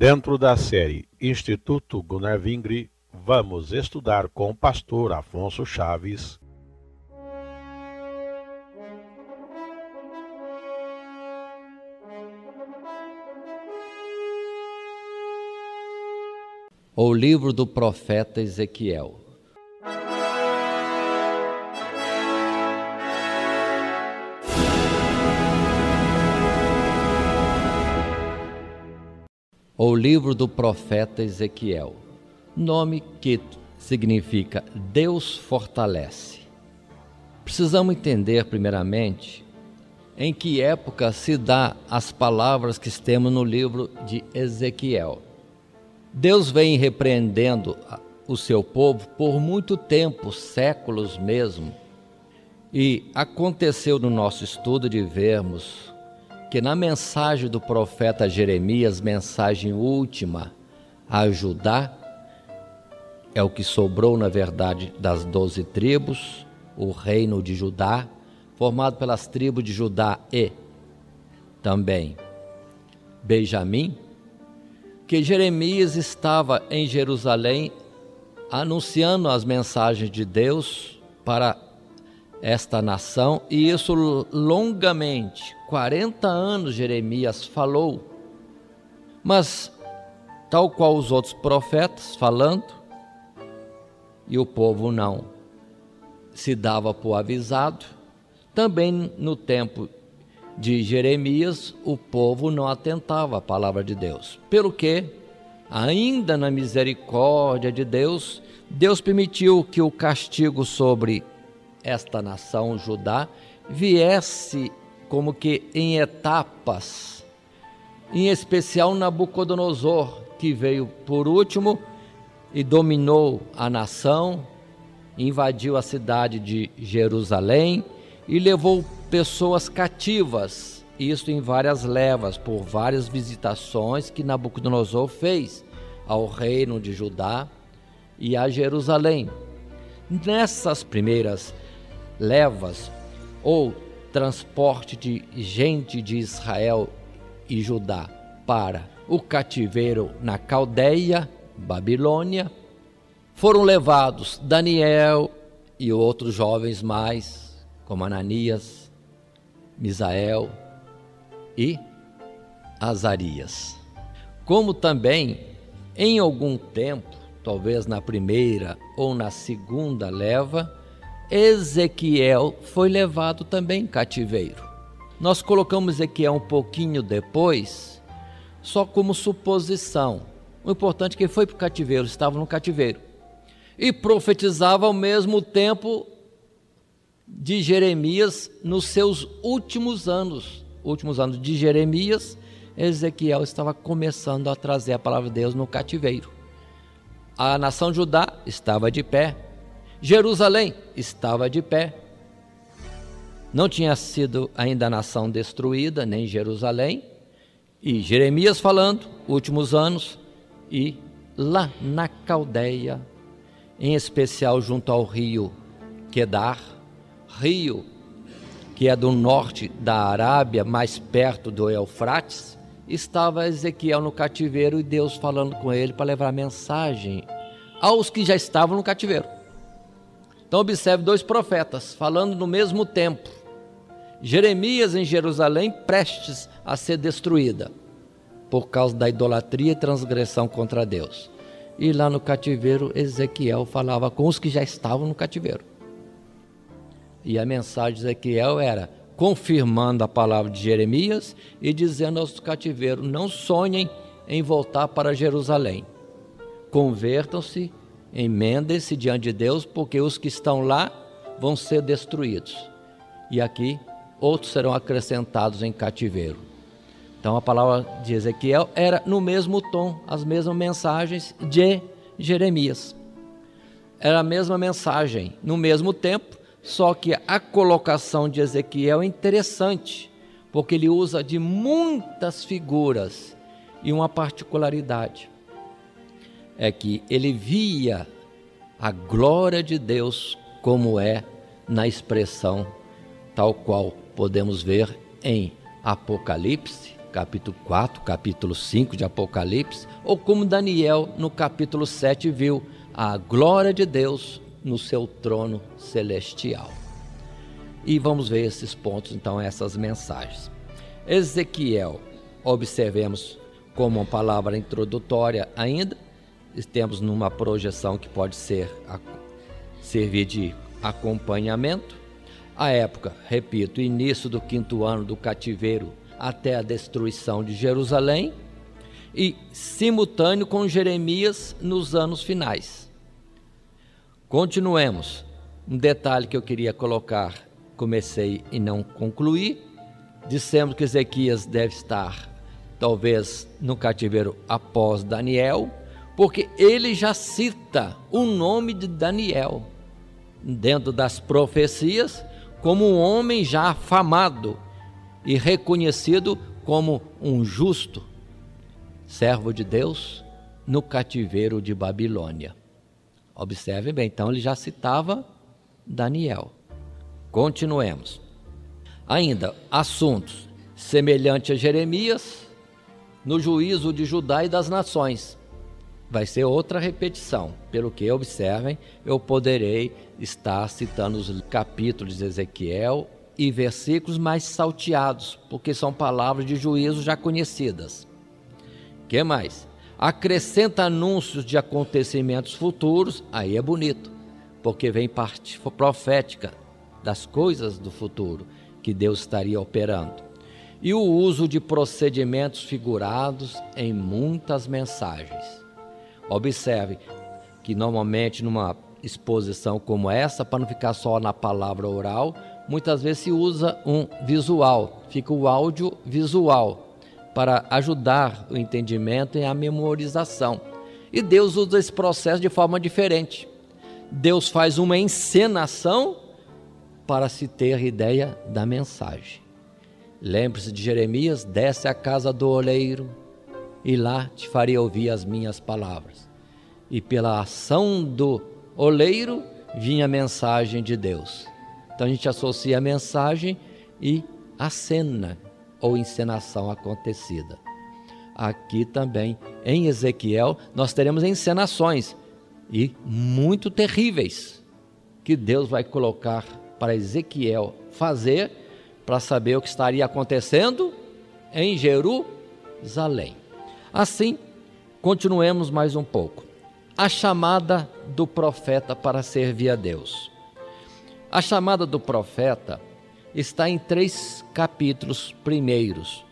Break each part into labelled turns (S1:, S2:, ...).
S1: Dentro da série Instituto Gunnar Vingri, vamos estudar com o pastor Afonso Chaves
S2: o livro do profeta Ezequiel. O livro do profeta Ezequiel, nome que significa Deus fortalece. Precisamos entender primeiramente em que época se dá as palavras que temos no livro de Ezequiel. Deus vem repreendendo o seu povo por muito tempo, séculos mesmo, e aconteceu no nosso estudo de vermos que na mensagem do profeta Jeremias, mensagem última a Judá, é o que sobrou na verdade das 12 tribos, o reino de Judá, formado pelas tribos de Judá e também Benjamim, que Jeremias estava em Jerusalém anunciando as mensagens de Deus para esta nação, e isso longamente, 40 anos Jeremias falou, mas tal qual os outros profetas falando, e o povo não se dava por avisado, também no tempo de Jeremias o povo não atentava à palavra de Deus, pelo que, ainda na misericórdia de Deus, Deus permitiu que o castigo sobre esta nação Judá viesse como que em etapas, em especial Nabucodonosor, que veio por último e dominou a nação, invadiu a cidade de Jerusalém e levou pessoas cativas, isso em várias levas, por várias visitações que Nabucodonosor fez ao reino de Judá e a Jerusalém. Nessas primeiras levas ou transporte de gente de Israel e Judá para o cativeiro na Caldeia, Babilônia, foram levados Daniel e outros jovens mais, como Ananias, Misael e Azarias. Como também, em algum tempo, talvez na primeira ou na segunda leva, Ezequiel foi levado também em cativeiro. Nós colocamos Ezequiel um pouquinho depois, só como suposição. O importante é que ele foi para o cativeiro, estava no cativeiro. E profetizava ao mesmo tempo de Jeremias nos seus últimos anos de Jeremias, Ezequiel estava começando a trazer a palavra de Deus no cativeiro. A nação Judá estava de pé, Jerusalém estava de pé, não tinha sido ainda a nação destruída, nem Jerusalém, e Jeremias falando, últimos anos, e lá na Caldeia, em especial junto ao rio Quedar, rio que é do norte da Arábia, mais perto do Eufrates, estava Ezequiel no cativeiro e Deus falando com ele para levar a mensagem aos que já estavam no cativeiro. Então observe dois profetas falando no mesmo tempo. Jeremias em Jerusalém prestes a ser destruída por causa da idolatria e transgressão contra Deus. E lá no cativeiro Ezequiel falava com os que já estavam no cativeiro. E a mensagem de Ezequiel era confirmando a palavra de Jeremias e dizendo aos cativeiros: não sonhem em voltar para Jerusalém. Convertam-se, emendem-se diante de Deus, porque os que estão lá vão ser destruídos. E aqui outros serão acrescentados em cativeiro. Então a palavra de Ezequiel era no mesmo tom, as mesmas mensagens de Jeremias. Era a mesma mensagem, no mesmo tempo, só que a colocação de Ezequiel é interessante, porque ele usa de muitas figuras e uma particularidade. É que ele via a glória de Deus como é na expressão tal qual podemos ver em Apocalipse, capítulo 4, capítulo 5 de Apocalipse, ou como Daniel, no capítulo 7, viu a glória de Deus no seu trono celestial. E vamos ver esses pontos, então, essas mensagens. Ezequiel, observemos como uma palavra introdutória ainda, temos numa projeção que pode servir de acompanhamento. A época, repito, início do 5º ano do cativeiro até a destruição de Jerusalém, e simultâneo com Jeremias nos anos finais. Continuemos. Um detalhe que eu queria colocar, comecei e não concluí. Dissemos que Ezequias deve estar talvez no cativeiro após Daniel, porque ele já cita o nome de Daniel dentro das profecias como um homem já afamado e reconhecido como um justo servo de Deus no cativeiro de Babilônia. Observe bem, então ele já citava Daniel. Continuemos. Ainda, assuntos semelhantes a Jeremias, no juízo de Judá e das nações. Vai ser outra repetição. Pelo que observem, eu poderei estar citando os capítulos de Ezequiel e versículos mais salteados, porque são palavras de juízo já conhecidas. Que mais? Acrescenta anúncios de acontecimentos futuros, aí é bonito, porque vem parte profética das coisas do futuro que Deus estaria operando. E o uso de procedimentos figurados em muitas mensagens. Observe que normalmente numa exposição como essa, para não ficar só na palavra oral, muitas vezes se usa um visual, fica o áudio visual, para ajudar o entendimento e a memorização. E Deus usa esse processo de forma diferente. Deus faz uma encenação para se ter ideia da mensagem. Lembre-se de Jeremias: desce à casa do oleiro e lá te farei ouvir as minhas palavras. E pela ação do oleiro vinha a mensagem de Deus. Então a gente associa a mensagem e a cena ou encenação acontecida. Aqui também em Ezequiel nós teremos encenações e muito terríveis que Deus vai colocar para Ezequiel fazer para saber o que estaria acontecendo em Jerusalém. Assim, continuemos mais um pouco. A chamada do profeta para servir a Deus. A chamada do profeta está em 3 capítulos primeiros.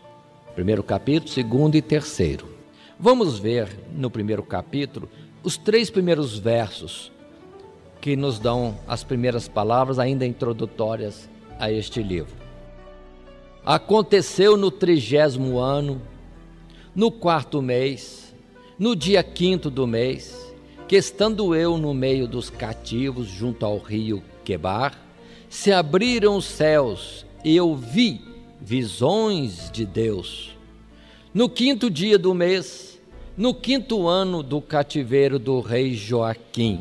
S2: Primeiro capítulo, segundo e terceiro. Vamos ver no primeiro capítulo os 3 primeiros versos que nos dão as primeiras palavras ainda introdutórias a este livro. Aconteceu no 30º ano, no 4º mês, no dia 5º do mês, que estando eu no meio dos cativos junto ao rio Quebar, se abriram os céus e eu vi visões de Deus. No 5º dia do mês, no 5º ano do cativeiro do rei Joaquim.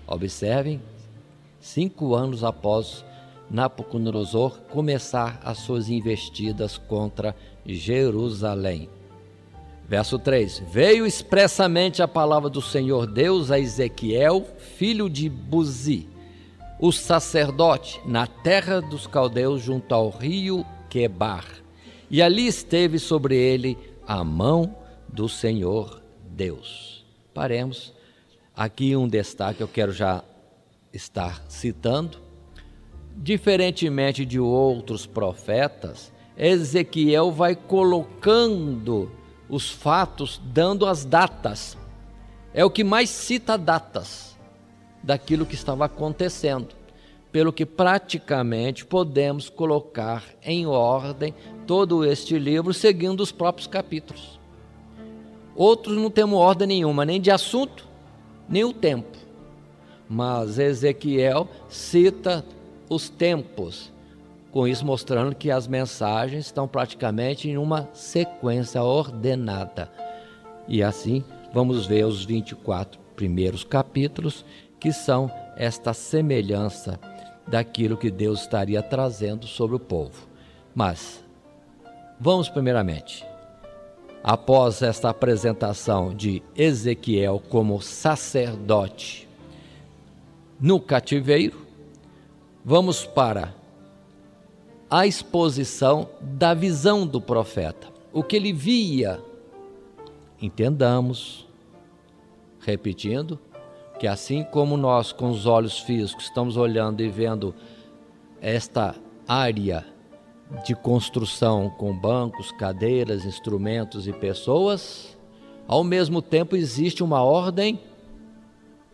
S2: Observem, 5 anos após Nabucodonosor começar as suas investidas contra Jerusalém. Verso 3: veio expressamente a palavra do Senhor Deus a Ezequiel, filho de Buzi, o sacerdote, na terra dos caldeus junto ao rio Quebar, e ali esteve sobre ele a mão do Senhor Deus. Paremos, aqui um destaque eu quero já estar citando. Diferentemente de outros profetas, Ezequiel vai colocando os fatos, dando as datas. É o que mais cita datas daquilo que estava acontecendo, pelo que praticamente podemos colocar em ordem todo este livro, seguindo os próprios capítulos. Outros não temos ordem nenhuma, nem de assunto, nem o tempo. Mas Ezequiel cita os tempos, com isso mostrando que as mensagens estão praticamente em uma sequência ordenada. E assim vamos ver os 24 primeiros capítulos, que são esta semelhança daquilo que Deus estaria trazendo sobre o povo. Mas vamos primeiramente após esta apresentação de Ezequiel como sacerdote no cativeiro, vamos para a exposição da visão do profeta. O que ele via, entendamos, repetindo, que assim como nós com os olhos físicos estamos olhando e vendo esta área de construção com bancos, cadeiras, instrumentos e pessoas, ao mesmo tempo existe uma ordem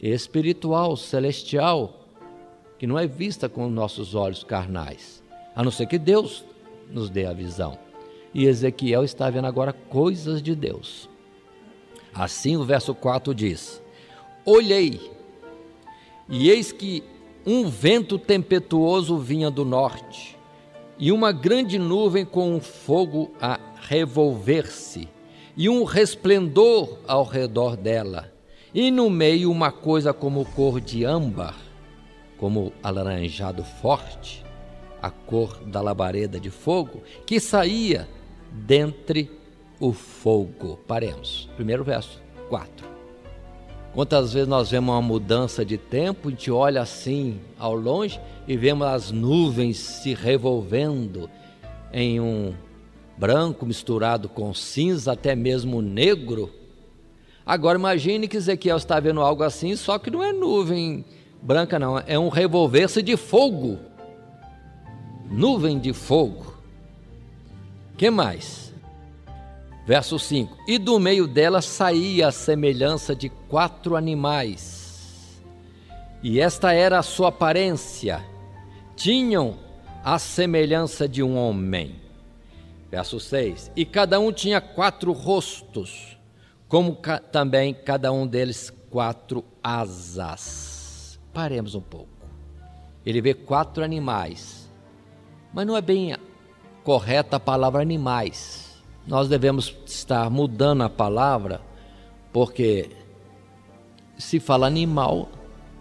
S2: espiritual, celestial, que não é vista com nossos olhos carnais, a não ser que Deus nos dê a visão. E Ezequiel está vendo agora coisas de Deus. Assim o verso 4 diz: olhei, e eis que um vento tempestuoso vinha do norte, e uma grande nuvem com um fogo a revolver-se, e um resplendor ao redor dela, e no meio uma coisa como cor de âmbar, como alaranjado forte, a cor da labareda de fogo, que saía dentre o fogo. Paremos. Primeiro verso, 4. Quantas vezes nós vemos uma mudança de tempo, a gente olha assim ao longe e vemos as nuvens se revolvendo em um branco misturado com cinza, até mesmo negro. Agora imagine que Ezequiel está vendo algo assim, só que não é nuvem branca não, é um revolver-se de fogo. Nuvem de fogo. Que mais? Verso 5: e do meio dela saía a semelhança de 4 animais, e esta era a sua aparência, tinham a semelhança de um homem. Verso 6: e cada um tinha 4 rostos, como também cada um deles 4 asas. Paremos um pouco. Ele vê 4 animais, mas não é bem correta a palavra animais. Nós devemos estar mudando a palavra, porque se fala animal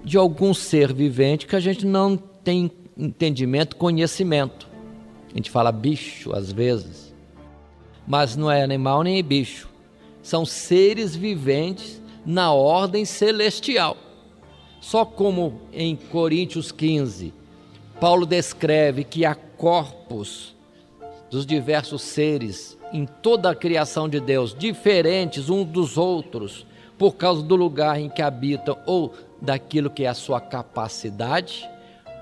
S2: de algum ser vivente que a gente não tem entendimento, conhecimento. A gente fala bicho às vezes, mas não é animal nem é bicho. São seres viventes na ordem celestial. Só como em Coríntios 15, Paulo descreve que há corpos dos diversos seres em toda a criação de Deus, diferentes uns dos outros, por causa do lugar em que habitam ou daquilo que é a sua capacidade.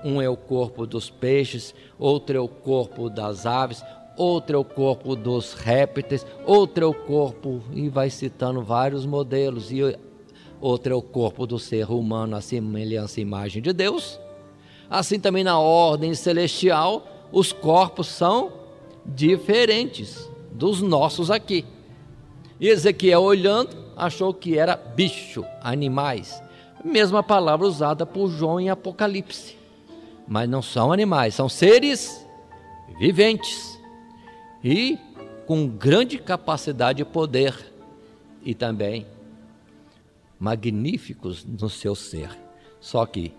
S2: Um é o corpo dos peixes, outro é o corpo das aves, outro é o corpo dos répteis, outro é o corpo, e vai citando vários modelos, e outro é o corpo do ser humano, a semelhança e imagem de Deus. Assim também na ordem celestial, os corpos são diferentes dos nossos aqui. E Ezequiel, olhando, achou que era bicho, animais. Mesma palavra usada por João em Apocalipse. Mas não são animais, são seres viventes e com grande capacidade de poder e também magníficos no seu ser. Só que,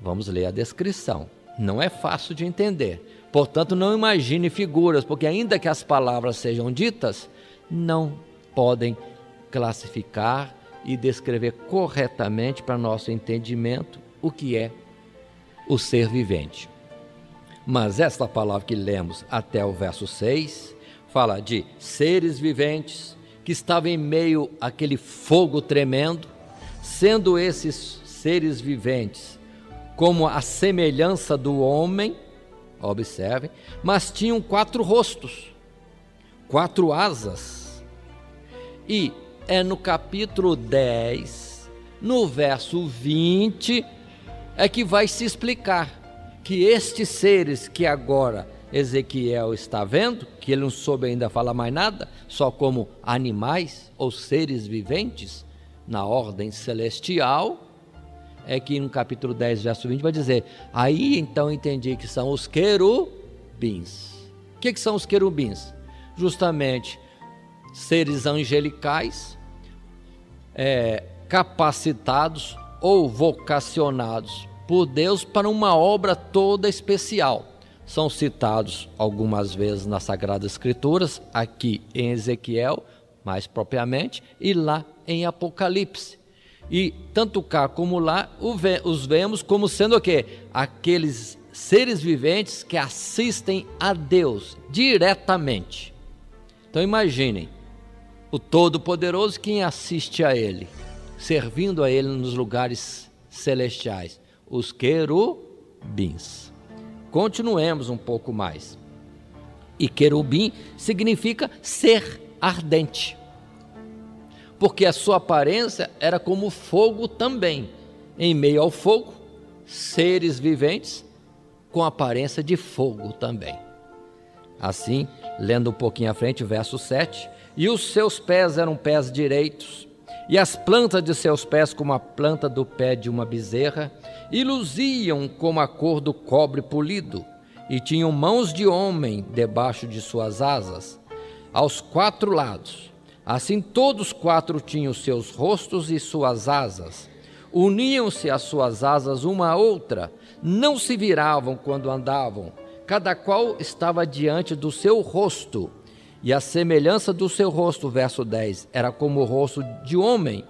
S2: vamos ler a descrição, não é fácil de entender. Portanto, não imagine figuras, porque ainda que as palavras sejam ditas, não podem classificar e descrever corretamente para nosso entendimento o que é o ser vivente. Mas esta palavra que lemos até o verso 6, fala de seres viventes que estavam em meio àquele fogo tremendo, sendo esses seres viventes como a semelhança do homem, observem, mas tinham 4 rostos, 4 asas. E é no capítulo 10, no verso 20, é que vai se explicar que estes seres que agora Ezequiel está vendo, que ele não soube ainda falar mais nada, só como animais ou seres viventes, na ordem celestial, é que no capítulo 10, verso 20, vai dizer, aí então entendi que são os querubins. O que são os querubins? Justamente seres angelicais, capacitados ou vocacionados por Deus para uma obra toda especial. São citados algumas vezes nas Sagradas Escrituras, aqui em Ezequiel, mais propriamente, e lá em Apocalipse. E tanto cá como lá os vemos como sendo o quê? Aqueles seres viventes que assistem a Deus diretamente. Então imaginem, o Todo-Poderoso, quem assiste a Ele, servindo a Ele nos lugares celestiais, os querubins. Continuemos um pouco mais. E querubim significa ser ardente, porque a sua aparência era como fogo também. Em meio ao fogo, seres viventes com aparência de fogo também. Assim, lendo um pouquinho à frente, o verso 7, e os seus pés eram pés direitos, e as plantas de seus pés como a planta do pé de uma bezerra, e luziam como a cor do cobre polido, e tinham mãos de homem debaixo de suas asas, aos 4 lados. Assim todos 4 tinham seus rostos e suas asas. Uniam-se as suas asas uma à outra, não se viravam quando andavam, cada qual estava diante do seu rosto. E a semelhança do seu rosto, verso 10, era como o rosto de homem.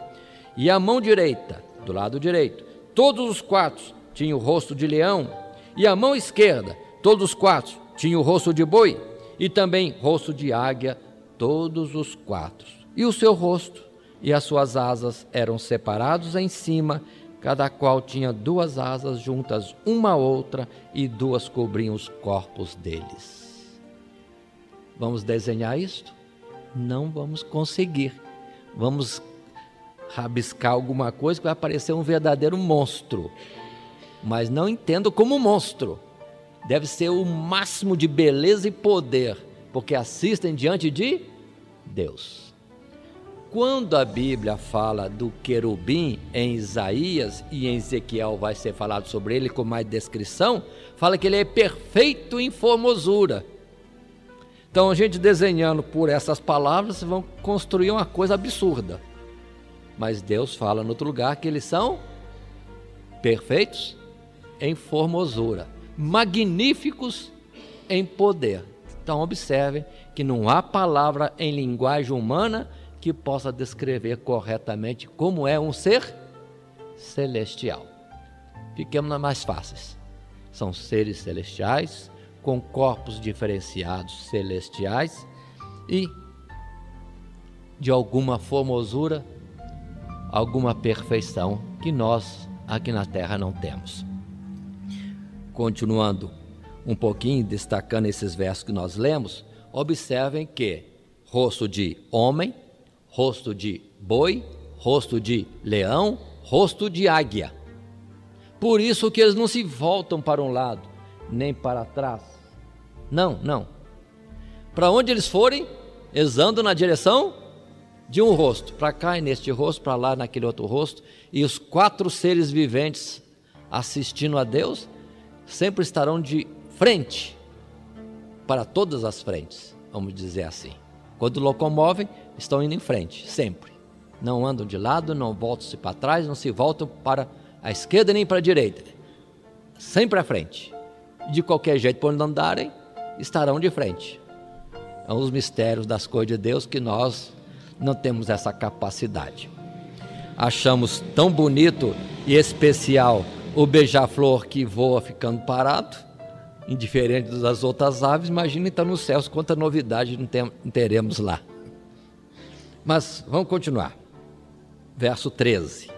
S2: E a mão direita, do lado direito, todos os 4 tinham o rosto de leão. E a mão esquerda, todos os 4 tinham o rosto de boi. E também rosto de águia, todos os 4. E o seu rosto e as suas asas eram separados em cima, cada qual tinha 2 asas juntas uma à outra, e 2 cobriam os corpos deles. Vamos desenhar isto? Não vamos conseguir. Vamos rabiscar alguma coisa que vai parecer um verdadeiro monstro, mas não entendo como monstro. Deve ser o máximo de beleza e poder, porque assistem diante de Deus. Quando a Bíblia fala do querubim em Isaías e em Ezequiel vai ser falado sobre ele com mais descrição, fala que ele é perfeito em formosura. Então a gente desenhando por essas palavras, vão construir uma coisa absurda. Mas Deus fala em outro lugar que eles são perfeitos em formosura, magníficos em poder. Então observem que não há palavra em linguagem humana que possa descrever corretamente como é um ser celestial. Fiquemos nas mais fáceis. São seres celestiais, com corpos diferenciados celestiais e de alguma formosura, alguma perfeição que nós aqui na Terra não temos. Continuando um pouquinho, destacando esses versos que nós lemos, observem que rosto de homem, rosto de boi, rosto de leão, rosto de águia. Por isso que eles não se voltam para um lado, nem para trás. Não. Para onde eles forem, eles andam na direção de um rosto. Para cá e neste rosto, para lá naquele outro rosto. E os 4 seres viventes assistindo a Deus sempre estarão de frente para todas as frentes, vamos dizer assim. Quando locomovem, estão indo em frente, sempre. Não andam de lado, não voltam-se para trás, não se voltam para a esquerda nem para a direita. Sempre à frente. De qualquer jeito, por onde andarem, estarão de frente. É um dos mistérios das coisas de Deus que nós não temos essa capacidade. Achamos tão bonito e especial o beija-flor que voa ficando parado, indiferente das outras aves. Imagina então nos céus quanta novidade não teremos lá. Mas vamos continuar. Verso 13.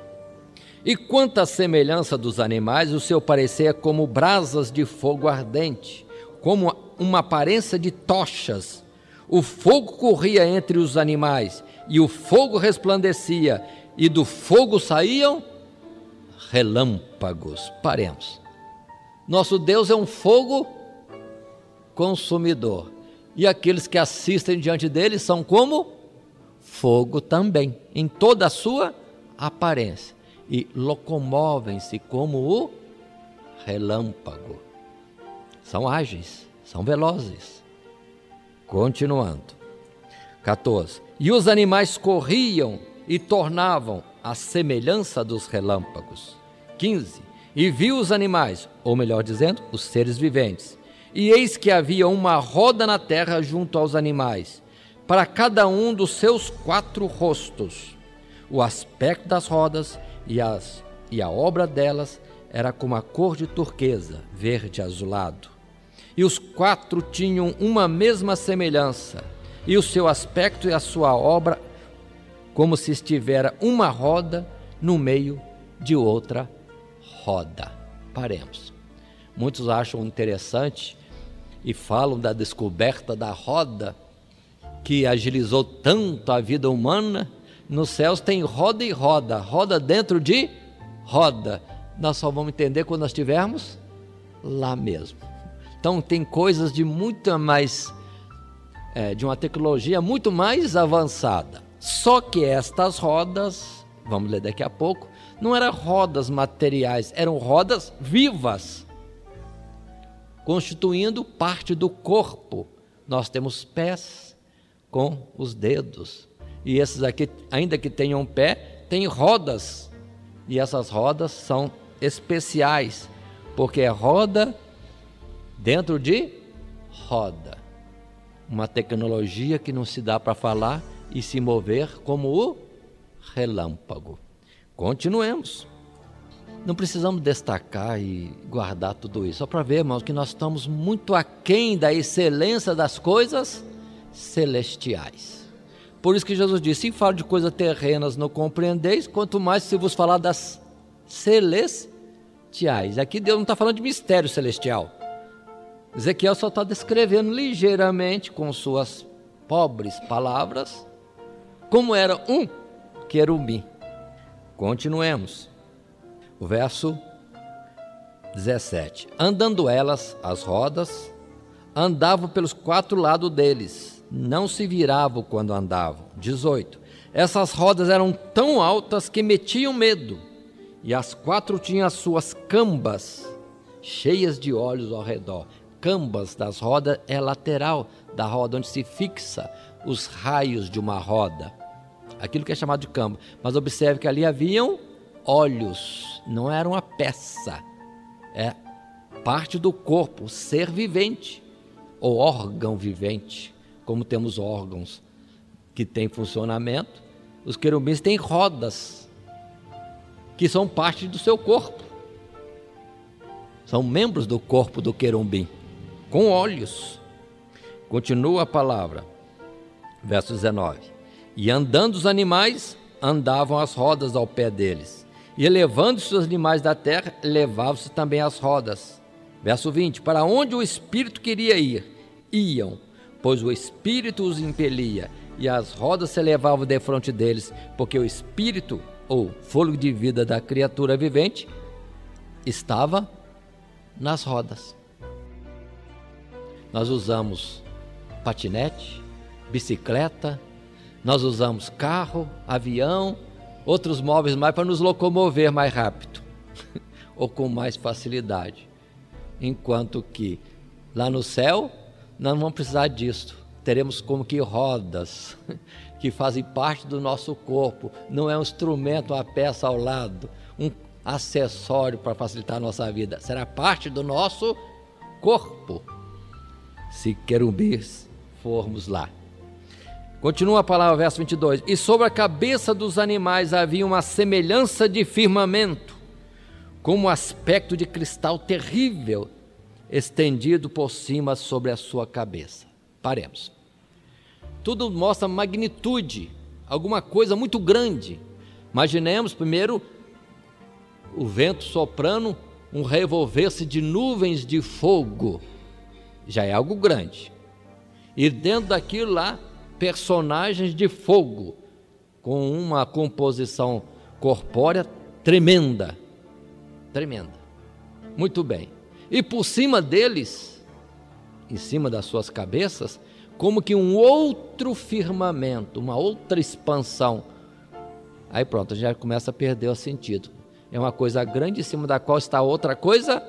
S2: E quanto à semelhança dos animais, o seu parecer é como brasas de fogo ardente, como uma aparência de tochas. O fogo corria entre os animais, e o fogo resplandecia, e do fogo saíam relâmpagos. Paremos. Nosso Deus é um fogo consumidor, e aqueles que assistem diante dele são como fogo também, em toda a sua aparência, e locomovem-se como o relâmpago. São ágeis, são velozes. Continuando. 14. E os animais corriam e tornavam a semelhança dos relâmpagos. 15. E viu os animais, ou melhor dizendo, os seres viventes. E eis que havia uma roda na terra junto aos animais, para cada um dos seus 4 rostos. O aspecto das rodas e a obra delas era como a cor de turquesa, verde azulado. E os 4 tinham uma mesma semelhança, e o seu aspecto e a sua obra como se estivera uma roda no meio de outra roda. Paremos. Muitos acham interessante e falam da descoberta da roda, que agilizou tanto a vida humana. Nos céus tem roda e roda, roda dentro de roda. Nós só vamos entender quando nós estivermos lá mesmo. Então tem coisas de muito mais, de uma tecnologia muito mais avançada. Só que estas rodas, vamos ler daqui a pouco, não eram rodas materiais, eram rodas vivas, constituindo parte do corpo. Nós temos pés com os dedos, e esses aqui, ainda que tenham pé, têm rodas, e essas rodas são especiais, porque é roda dentro de roda, uma tecnologia que não se dá para falar e se mover como o relâmpago. Continuemos. Não precisamos destacar e guardar tudo isso, só para ver, irmãos, que nós estamos muito aquém da excelência das coisas celestiais. Por isso que Jesus disse: se falo de coisas terrenas não compreendeis, quanto mais se vos falar das celestiais. Aqui Deus não está falando de mistério celestial. Ezequiel só está descrevendo ligeiramente, com suas pobres palavras, como era um querubim. Continuemos. O verso 17. Andando elas, as rodas, andavam pelos 4 lados deles, não se viravam quando andavam. 18. Essas rodas eram tão altas que metiam medo, e as 4 tinham as suas cambas cheias de olhos ao redor. Cambas das rodas é lateral da roda, onde se fixa os raios de uma roda, aquilo que é chamado de camba. Mas observe que ali haviam olhos, não era uma peça, é parte do corpo, ser vivente, ou órgão vivente. Como temos órgãos que têm funcionamento, os querubins têm rodas, que são parte do seu corpo, são membros do corpo do querubim, com olhos. Continua a palavra, verso 19. E andando os animais, andavam as rodas ao pé deles, e elevando-se os animais da terra, elevavam-se também as rodas. Verso 20. Para onde o Espírito queria ir, iam, pois o Espírito os impelia, e as rodas se elevavam defronte deles, porque o Espírito, ou fôlego de vida da criatura vivente, estava nas rodas. Nós usamos patinete, bicicleta, nós usamos carro, avião, outros móveis mais para nos locomover mais rápido ou com mais facilidade, enquanto que lá no céu nós não vamos precisar disso. Teremos como que rodas que fazem parte do nosso corpo, não é um instrumento, uma peça ao lado, um acessório para facilitar a nossa vida, será parte do nosso corpo, se querubins formos lá. Continua a palavra, verso 22. E sobre a cabeça dos animais havia uma semelhança de firmamento, como um aspecto de cristal terrível, estendido por cima sobre a sua cabeça. Paremos. Tudo mostra magnitude, alguma coisa muito grande. Imaginemos primeiro o vento soprando, um revolver-se de nuvens de fogo, já é algo grande. E dentro daquilo lá, personagens de fogo, com uma composição corpórea tremenda, tremenda. Muito bem. E por cima deles, em cima das suas cabeças, como que um outro firmamento, uma outra expansão. Aí pronto, já começa a perder o sentido. É uma coisa grande em cima da qual está outra coisa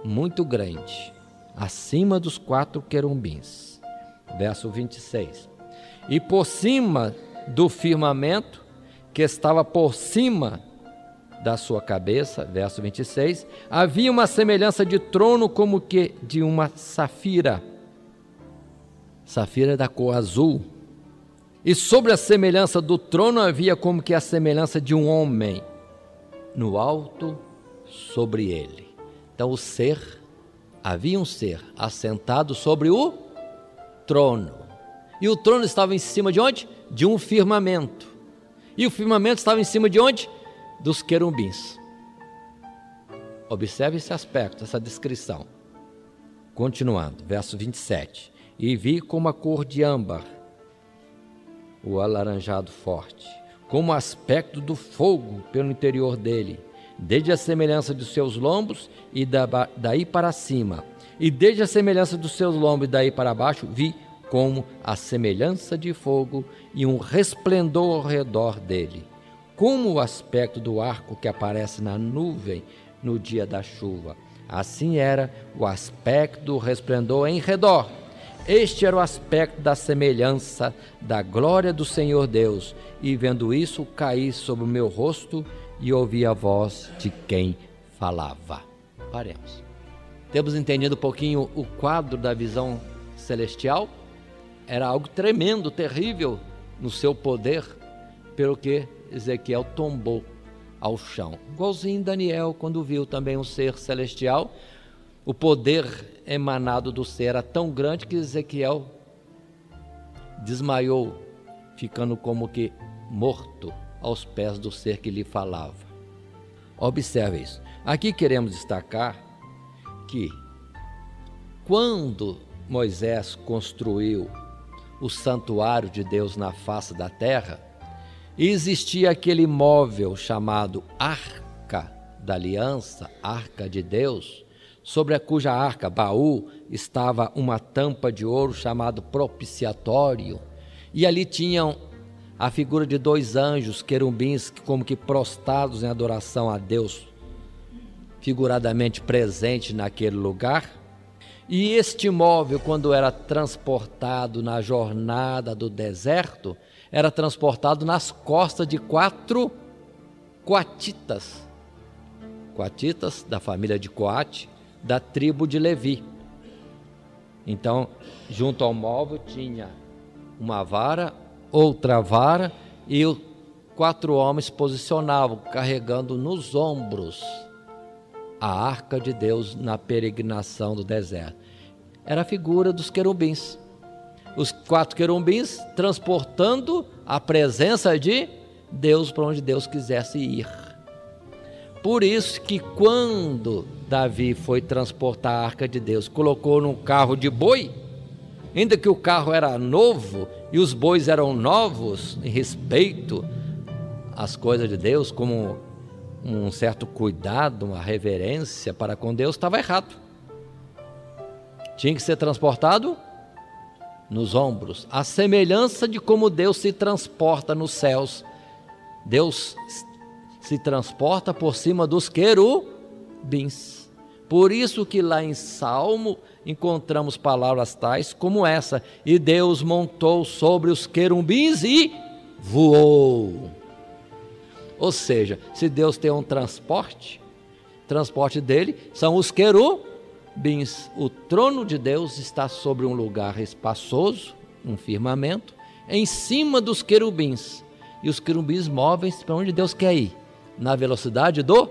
S2: muito grande, acima dos 4 querubins. Verso 26. E por cima do firmamento, que estava por cima da sua cabeça, verso 26, havia uma semelhança de trono como que de uma safira. Safira da cor azul, E sobre a semelhança do trono havia como que a semelhança de um homem no alto sobre ele. Então havia um ser assentado sobre o trono. E o trono estava em cima de onde? De um firmamento. E o firmamento estava em cima de onde? Dos querubins. Observe esse aspecto, essa descrição. Continuando, verso 27. E vi como a cor de âmbar, o alaranjado forte, como o aspecto do fogo pelo interior dele, desde a semelhança dos seus lombos e daí para cima, e desde a semelhança dos seus lombos e daí para baixo, vi como a semelhança de fogo e um resplendor ao redor dele, como o aspecto do arco que aparece na nuvem no dia da chuva. Assim era o aspecto do resplendor em redor. Este era o aspecto da semelhança da glória do Senhor Deus, e vendo isso, caí sobre o meu rosto e ouvi a voz de quem falava. Paremos. Temos entendido um pouquinho o quadro da visão celestial? Era algo tremendo, terrível no seu poder, pelo que Ezequiel tombou ao chão. Igualzinho Daniel, quando viu também um ser celestial, o poder emanado do ser era tão grande que Ezequiel desmaiou, ficando como que morto aos pés do ser que lhe falava. Observe isso. Aqui queremos destacar que quando Moisés construiu o santuário de Deus na face da terra, existia aquele móvel chamado Arca da Aliança, Arca de Deus, sobre a cuja arca, baú, estava uma tampa de ouro chamado propiciatório, e ali tinham a figura de 2 anjos, querubins, como que prostrados em adoração a Deus, figuradamente presente naquele lugar. E este móvel, quando era transportado na jornada do deserto, era transportado nas costas de 4 coatitas, da família de Coate, da tribo de Levi. Então, junto ao móvel tinha uma vara, outra vara, e 4 homens posicionavam, carregando nos ombros a arca de Deus na peregrinação do deserto. Era a figura dos querubins. Os 4 querubins transportando a presença de Deus para onde Deus quisesse ir. Por isso que quando Davi foi transportar a arca de Deus, colocou num carro de boi, ainda que o carro era novo e os bois eram novos, em respeito às coisas de Deus, como um certo cuidado, uma reverência para com Deus, estava errado. Tinha que ser transportado nos ombros, a semelhança de como Deus se transporta nos céus. Deus se transporta por cima dos querubins. Por isso que lá em Salmo encontramos palavras tais como essa: e Deus montou sobre os querubins e voou. Ou seja, se Deus tem um transporte dele são os querubins. O trono de Deus está sobre um lugar espaçoso, um firmamento, em cima dos querubins. E os querubins movem para onde Deus quer ir, na velocidade do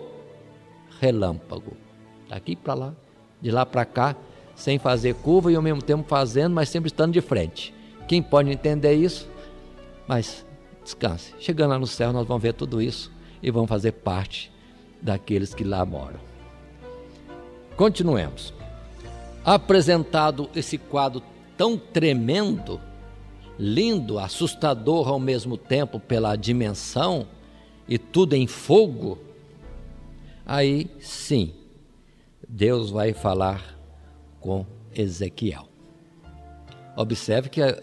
S2: relâmpago. Daqui para lá, de lá para cá, sem fazer curva e ao mesmo tempo fazendo, mas sempre estando de frente. Quem pode entender isso? Mas descanse. Chegando lá no céu, nós vamos ver tudo isso e vamos fazer parte daqueles que lá moram. Continuemos. Apresentado esse quadro tão tremendo, lindo, assustador ao mesmo tempo pela dimensão, e tudo em fogo, aí sim, Deus vai falar com Ezequiel. Observe que a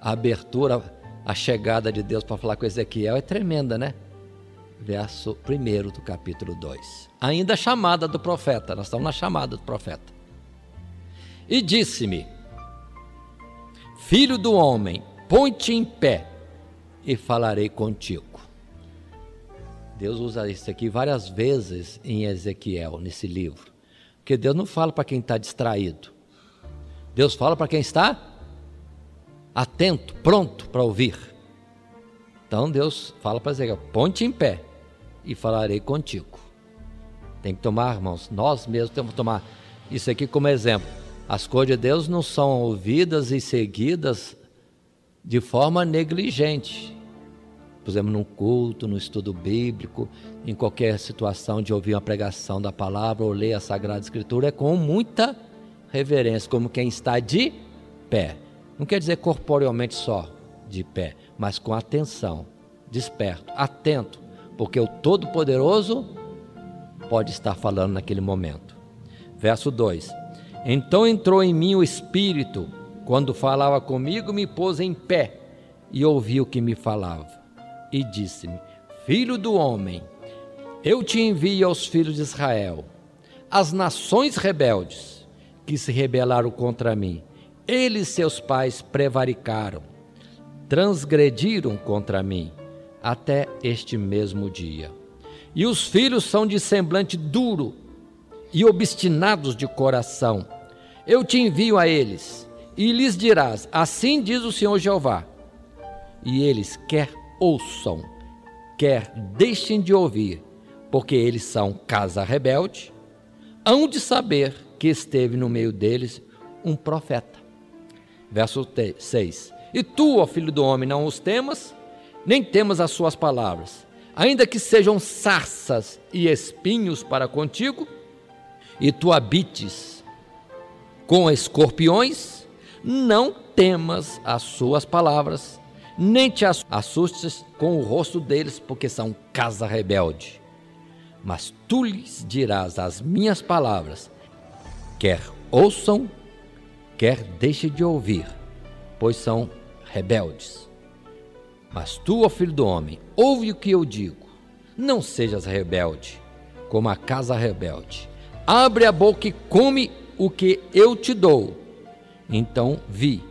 S2: abertura, a chegada de Deus para falar com Ezequiel é tremenda, né? Verso 1 do capítulo 2. Ainda a chamada do profeta, nós estamos na chamada do profeta. E disse-me: filho do homem, põe-te em pé e falarei contigo. Deus usa isso aqui várias vezes em Ezequiel, nesse livro. Porque Deus não fala para quem está distraído. Deus fala para quem está atento, pronto para ouvir. Então Deus fala para Ezequiel: ponte em pé e falarei contigo. Tem que tomar, irmãos, nós mesmos temos que tomar isso aqui como exemplo. As coisas de Deus não são ouvidas e seguidas de forma negligente. Por exemplo, num culto, no estudo bíblico, em qualquer situação de ouvir uma pregação da palavra ou ler a Sagrada Escritura, é com muita reverência, como quem está de pé. Não quer dizer corporealmente só de pé, mas com atenção, desperto, atento, porque o Todo-Poderoso pode estar falando naquele momento. Verso 2: então entrou em mim o Espírito, quando falava comigo, me pôs em pé e ouvi o que me falava. E disse-me: filho do homem, eu te envio aos filhos de Israel, as nações rebeldes que se rebelaram contra mim. Eles, seus pais, prevaricaram, transgrediram contra mim, até este mesmo dia. E os filhos são de semblante duro e obstinados de coração. Eu te envio a eles, e lhes dirás: assim diz o Senhor Jeová. E eles quer ouçam, quer deixem de ouvir, porque eles são casa rebelde, hão de saber que esteve no meio deles um profeta. Verso 6: e tu, ó filho do homem, não os temas, nem temas as suas palavras, ainda que sejam sarças e espinhos para contigo, e tu habites com escorpiões, não temas as suas palavras, nem te assustes com o rosto deles, porque são casa rebelde. Mas tu lhes dirás as minhas palavras, quer ouçam, quer deixem de ouvir, pois são rebeldes. Mas tu, ó filho do homem, ouve o que eu digo, não sejas rebelde, como a casa rebelde. Abre a boca e come o que eu te dou. Então vi,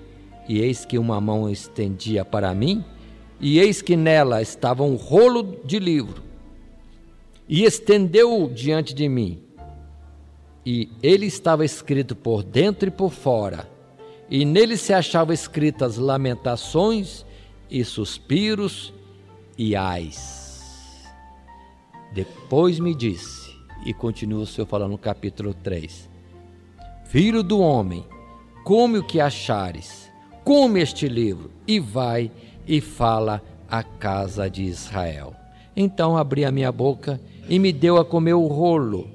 S2: e eis que uma mão estendia para mim, e eis que nela estava um rolo de livro, e estendeu-o diante de mim, e ele estava escrito por dentro e por fora, e nele se achavam escritas lamentações e suspiros e ais. Depois me disse, e continua o Senhor falando no capítulo 3, filho do homem, come o que achares, come este livro, e vai e fala à casa de Israel. Então abri a minha boca e me deu a comer o rolo,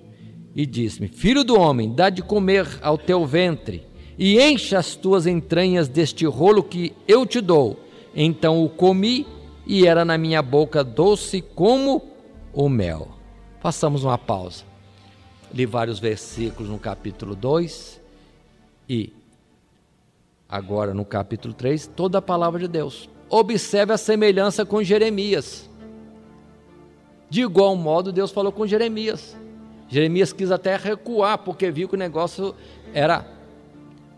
S2: e disse-me: filho do homem, dá de comer ao teu ventre, e enche as tuas entranhas deste rolo que eu te dou. Então o comi, e era na minha boca doce como o mel. Façamos uma pausa. Li vários versículos no capítulo 2 e agora no capítulo 3, toda a palavra de Deus. Observe a semelhança com Jeremias. De igual modo, Deus falou com Jeremias. Jeremias quis até recuar, porque viu que o negócio era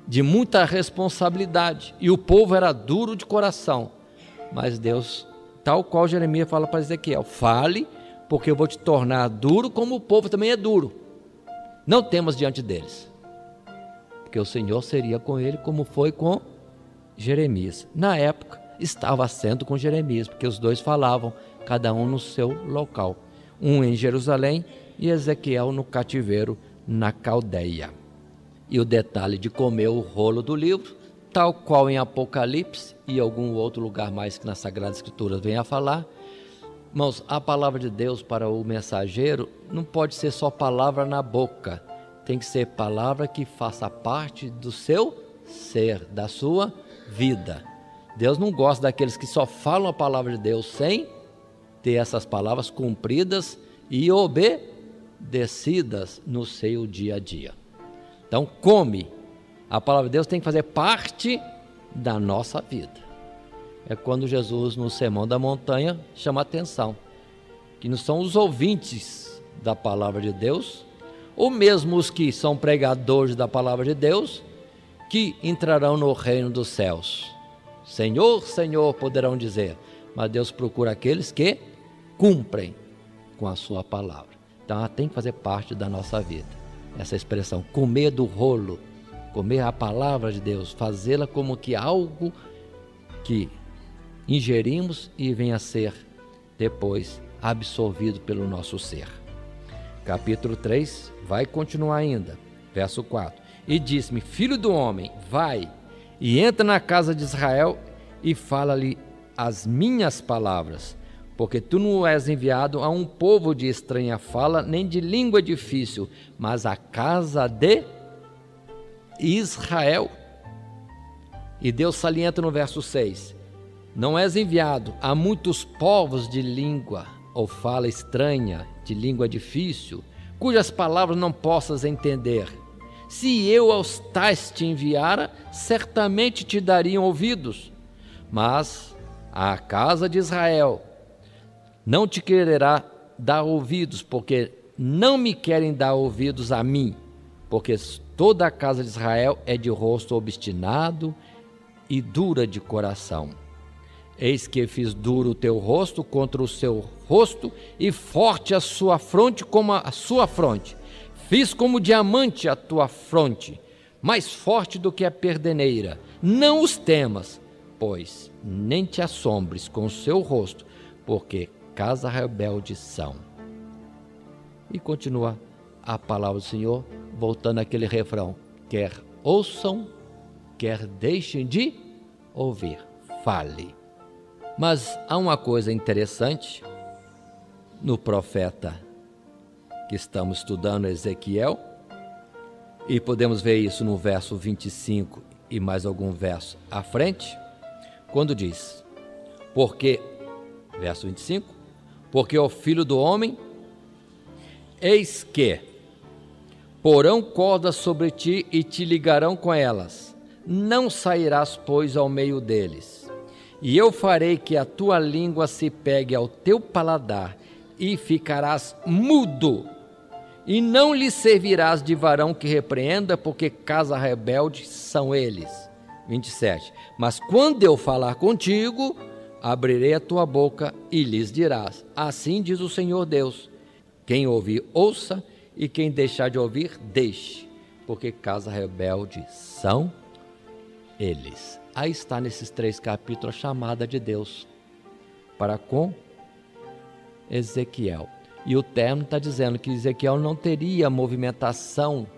S2: de muita responsabilidade, e o povo era duro de coração. Mas Deus, tal qual Jeremias fala para Ezequiel: fale, porque eu vou te tornar duro como o povo também é duro. Não temas diante deles, porque o Senhor seria com ele como foi com Jeremias. Na época estava sendo com Jeremias, porque os dois falavam, cada um no seu local, um em Jerusalém e Ezequiel no cativeiro na Caldeia. E o detalhe de comer o rolo do livro, tal qual em Apocalipse e algum outro lugar mais que na Sagrada Escritura vem a falar. Irmãos, a palavra de Deus para o mensageiro não pode ser só palavra na boca, tem que ser palavra que faça parte do seu ser, da sua vida. Deus não gosta daqueles que só falam a palavra de Deus sem ter essas palavras cumpridas e obedecidas no seu dia a dia. Então, come. A palavra de Deus tem que fazer parte da nossa vida. É quando Jesus, no Sermão da Montanha, chama a atenção, que não são os ouvintes da palavra de Deus, ou mesmo os que são pregadores da palavra de Deus, que entrarão no reino dos céus. Senhor, Senhor, poderão dizer, mas Deus procura aqueles que cumprem com a sua palavra. Então, ela tem que fazer parte da nossa vida. Essa expressão, comer do rolo, comer a palavra de Deus, fazê-la como que algo que ingerimos e vem a ser depois absorvido pelo nosso ser. Capítulo 3 vai continuar ainda, verso 4. E disse-me: filho do homem, vai e entra na casa de Israel e fala-lhe as minhas palavras, porque tu não és enviado a um povo de estranha fala, nem de língua difícil, mas a casa de Israel. E Deus salienta no verso 6: não és enviado a muitos povos de língua ou fala estranha, de língua difícil, cujas palavras não possas entender. Se eu aos tais te enviara, certamente te dariam ouvidos, mas a casa de Israel não te quererá dar ouvidos, porque não me querem dar ouvidos a mim, porque toda a casa de Israel é de rosto obstinado e dura de coração. Eis que fiz duro o teu rosto contra o seu rosto, e forte a sua fronte como a sua fronte. Fiz como diamante a tua fronte, mais forte do que a perdeneira. Não os temas, pois nem te assombres com o seu rosto, porque casa rebelde são. E continua a palavra do Senhor, voltando àquele refrão: quer ouçam, quer deixem de ouvir, fale. Mas há uma coisa interessante no profeta que estamos estudando, Ezequiel, e podemos ver isso no verso 25 e mais algum verso à frente, quando diz: porque, verso 25, porque o filho do homem, eis que porão cordas sobre ti e te ligarão com elas, não sairás, pois, ao meio deles. E eu farei que a tua língua se pegue ao teu paladar, e ficarás mudo, e não lhe servirás de varão que repreenda, porque casa rebelde são eles. 27. Mas quando eu falar contigo, abrirei a tua boca e lhes dirás: assim diz o Senhor Deus, quem ouvir, ouça, e quem deixar de ouvir, deixe, porque casa rebelde são eles. Aí está nesses 3 capítulos a chamada de Deus para com Ezequiel. E o termo está dizendo que Ezequiel não teria movimentação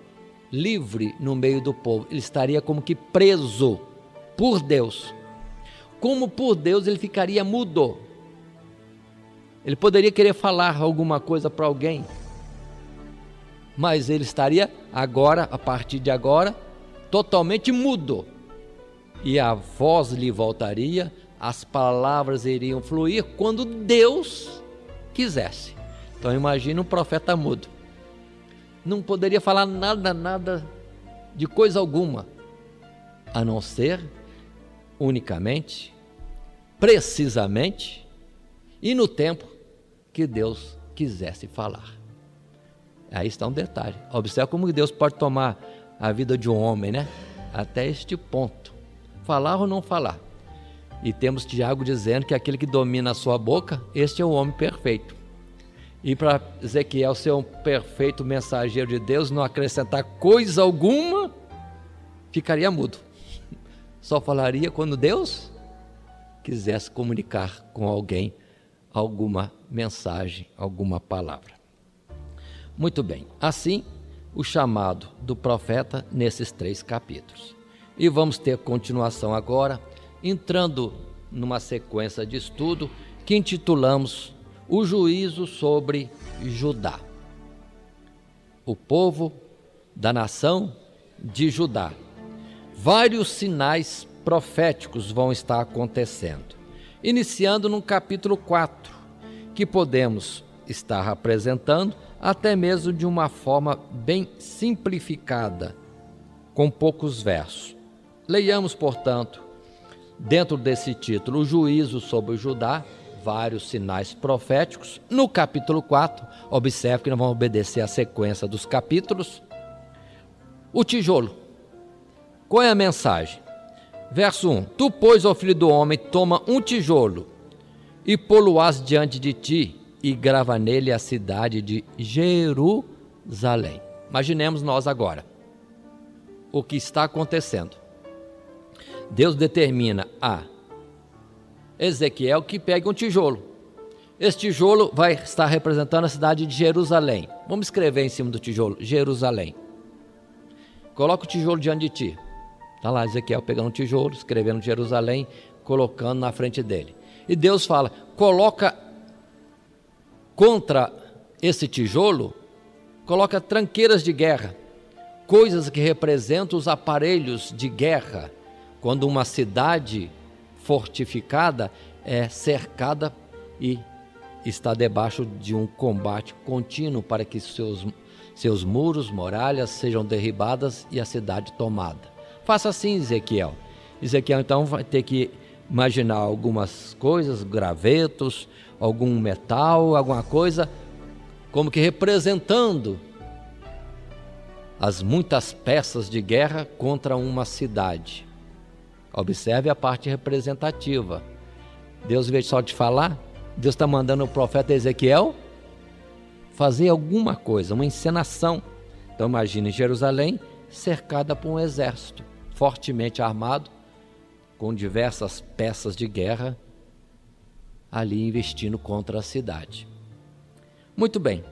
S2: livre no meio do povo. Ele estaria como que preso por Deus. Como por Deus ele ficaria mudo. Ele poderia querer falar alguma coisa para alguém, mas ele estaria agora, a partir de agora, totalmente mudo. E a voz lhe voltaria, as palavras iriam fluir quando Deus quisesse. Então imagina um profeta mudo. Não poderia falar nada de coisa alguma, a não ser unicamente, precisamente e no tempo que Deus quisesse falar. Aí está um detalhe. Observe como Deus pode tomar a vida de um homem, né? Até este ponto. Falar ou não falar. E temos Tiago dizendo que aquele que domina a sua boca, este é o homem perfeito. E para Ezequiel ser um perfeito mensageiro de Deus, não acrescentar coisa alguma, ficaria mudo. Só falaria quando Deus quisesse comunicar com alguém alguma mensagem, alguma palavra. Muito bem, assim o chamado do profeta nesses 3 capítulos. E vamos ter continuação agora, entrando numa sequência de estudo que intitulamos O Juízo sobre Judá. O povo da nação de Judá. Vários sinais proféticos vão estar acontecendo, iniciando no capítulo 4, que podemos estar apresentando até mesmo de uma forma bem simplificada, com poucos versos. Leiamos, portanto, dentro desse título, O Juízo sobre Judá, vários sinais proféticos. No capítulo 4, observe que nós vamos obedecer a sequência dos capítulos. O tijolo. Qual é a mensagem? Verso 1. Tu, pois, ó filho do homem, toma um tijolo e pô-lo-ás diante de ti, e grava nele a cidade de Jerusalém. Imaginemos nós agora o que está acontecendo. Deus determina a Ezequiel que pegue um tijolo. Esse tijolo vai estar representando a cidade de Jerusalém. Vamos escrever em cima do tijolo, Jerusalém. Coloca o tijolo diante de ti. Está lá Ezequiel pegando um tijolo, escrevendo Jerusalém, colocando na frente dele. E Deus fala, coloca contra esse tijolo, coloca tranqueiras de guerra, coisas que representam os aparelhos de guerra, quando uma cidade fortificada é cercada e está debaixo de um combate contínuo para que seus muros, muralhas sejam derribadas e a cidade tomada. Faça assim, Ezequiel. Ezequiel então vai ter que imaginar algumas coisas, gravetos, algum metal, alguma coisa, como que representando as muitas peças de guerra contra uma cidade. Observe a parte representativa. Deus, em vez de só te falar, Deus está mandando o profeta Ezequiel fazer alguma coisa, uma encenação. Então imagine Jerusalém cercada por um exército fortemente armado, com diversas peças de guerra ali investindo contra a cidade. Muito bem.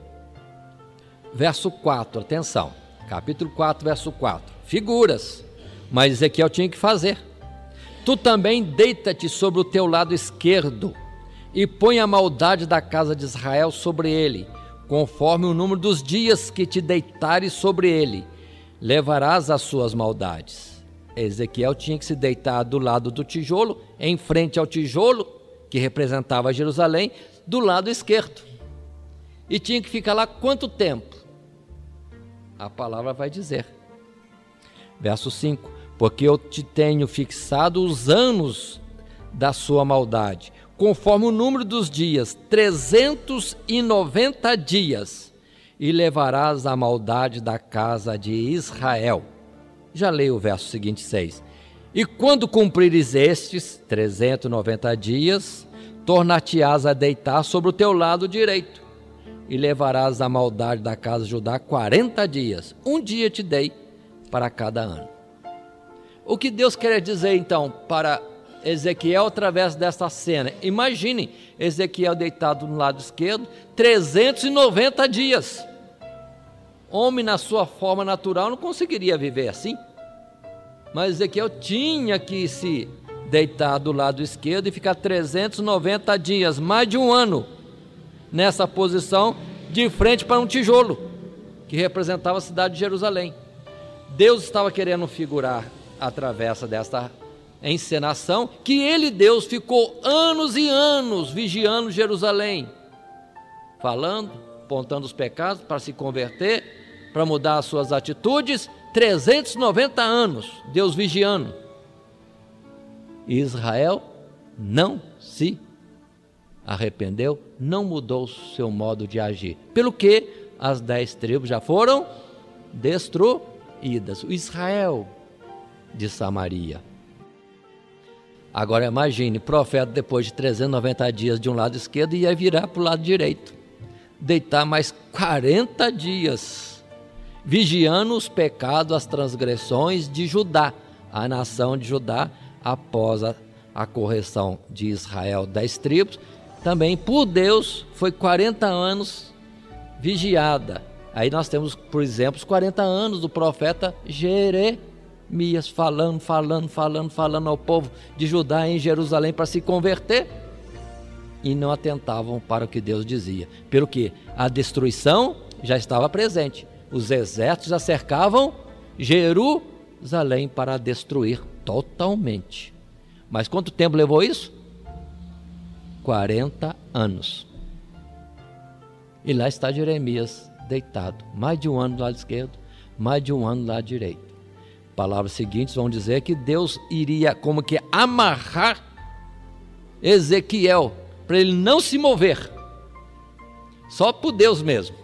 S2: Verso 4, atenção. Capítulo 4, verso 4. Figuras, mas Ezequiel tinha que fazer. Tu também deita-te sobre o teu lado esquerdo e põe a maldade da casa de Israel sobre ele, conforme o número dos dias que te deitares sobre ele, levarás as suas maldades. Ezequiel tinha que se deitar do lado do tijolo, em frente ao tijolo, que representava Jerusalém, do lado esquerdo. E tinha que ficar lá quanto tempo? A palavra vai dizer. Verso 5. Porque eu te tenho fixado os anos da sua maldade, conforme o número dos dias, 390 dias, e levarás a maldade da casa de Israel. Já leio o verso seguinte, 6. E quando cumprires estes 390 dias, tornar-te-ás a deitar sobre o teu lado direito, e levarás a maldade da casa de Judá 40 dias. Um dia te dei para cada ano. O que Deus quer dizer então para Ezequiel através desta cena? Imagine Ezequiel deitado no lado esquerdo, 390 dias. Homem na sua forma natural não conseguiria viver assim. Mas Ezequiel tinha que se deitar do lado esquerdo e ficar 390 dias, mais de um ano, nessa posição, de frente para um tijolo, que representava a cidade de Jerusalém. Deus estava querendo figurar através desta encenação, que ele, Deus, ficou anos e anos vigiando Jerusalém, falando, apontando os pecados para se converter, para mudar as suas atitudes. 390 anos, Deus vigiando. E Israel não se arrependeu, não mudou o seu modo de agir. Pelo que as 10 tribos já foram destruídas. O Israel de Samaria. Agora imagine, o profeta depois de 390 dias de um lado esquerdo ia virar para o lado direito, deitar mais 40 dias, vigiando os pecados, as transgressões de Judá, a nação de Judá, após a correção de Israel, 10 tribos, também por Deus foi 40 anos vigiada. Aí nós temos, por exemplo, os 40 anos do profeta Jeremias, falando ao povo de Judá em Jerusalém para se converter, e não atentavam para o que Deus dizia. Pelo que a destruição já estava presente. Os exércitos já cercavam Jerusalém para destruir totalmente. Mas quanto tempo levou isso? 40 anos. E lá está Jeremias deitado, mais de um ano do lado esquerdo, mais de um ano do lado direito. Palavras seguintes vão dizer que Deus iria como que amarrar Ezequiel para ele não se mover, só por Deus mesmo.